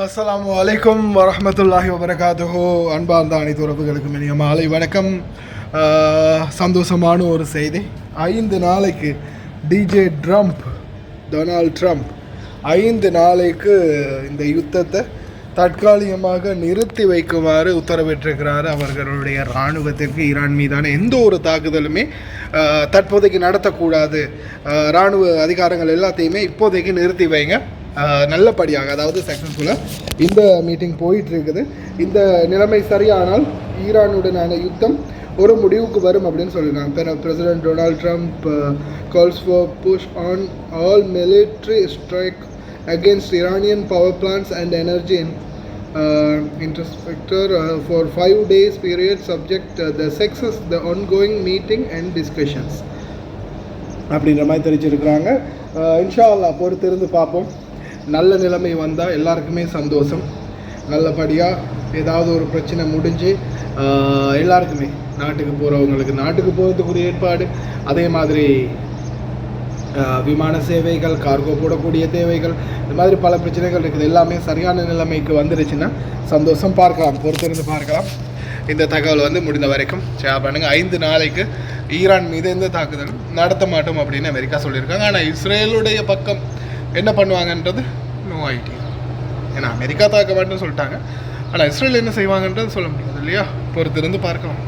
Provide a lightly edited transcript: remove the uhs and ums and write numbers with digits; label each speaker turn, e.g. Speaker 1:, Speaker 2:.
Speaker 1: அஸ்ஸலாமு அலைக்கும் வரஹ்மத்துல்லாஹி வபரகாத்துஹு. அன்பார்ந்த அனைத்து உறவுகளுக்கும் இனிய மாலை வணக்கம். சந்தோஷமான ஒரு செய்தி. 5 நாளைக்கு டிஜே டொனால்ட் ட்ரம்ப் 5 நாளைக்கு இந்த யுத்தத்தை தற்காலிகமாக நிறுத்தி வைக்குமாறு உத்தரவிட்டிருக்கிறார். அவர்களுடைய இராணுவத்திற்கு ஈரான் மீதான எந்த ஒரு தாக்குதலுமே தற்போதைக்கு நடத்தக்கூடாது, இராணுவ அதிகாரங்கள் எல்லாத்தையுமே இப்போதைக்கு நிறுத்தி வைங்க, நல்லபடியாக, அதாவது சக்ஸஸ்ஃபுல்லாக இந்த மீட்டிங் போயிட்டுருக்குது. இந்த நிலைமை சரியானால் ஈரானுடனான யுத்தம் ஒரு முடிவுக்கு வரும் அப்படின்னு சொல்லியிருக்காங்க. President Donald Trump calls for push on all military strike against Iranian power plants and energy infrastructure for 5 days period subject the success the ongoing meeting and discussions அப்படின்ற மாதிரி தெரிவிச்சிருக்கிறாங்க. இன்ஷா அல்லாஹ் பொறுத்திருந்து பார்ப்போம். நல்ல நிலைமை வந்தால் எல்லாருக்குமே சந்தோஷம். நல்லபடியாக ஏதாவது ஒரு பிரச்சனை முடிஞ்சு எல்லாருக்குமே நாட்டுக்கு போகிறவங்களுக்கு நாட்டுக்கு போகிறதுக்குரிய ஏற்பாடு, அதே மாதிரி விமான சேவைகள், கார்கோ போடக்கூடிய தேவைகள், இந்த மாதிரி பல பிரச்சனைகள் இருக்குது. எல்லாமே சரியான நிலைமைக்கு வந்துருச்சுன்னா சந்தோஷம். பார்க்கலாம், பொறுத்திருந்து பார்க்கலாம். இந்த தகவல் முடிந்த வரைக்கும் ஷேர் பண்ணுங்கள். 5 நாளைக்கு ஈரான் மீது எந்த தாக்குதலும் நடத்த மாட்டோம் அப்படின்னு அமெரிக்கா சொல்லியிருக்காங்க. ஆனால் இஸ்ரேலுடைய பக்கம் என்ன பண்ணுவாங்கன்றது நோ ஐடியா. ஏன்னா அமெரிக்கா தாக்க மாட்டேன்னு சொல்லிட்டாங்க, ஆனால் இஸ்ரேல் என்ன செய்வாங்கன்றது சொல்ல முடியாது இல்லையா? பொறுத்திருந்து பார்க்கலாம்.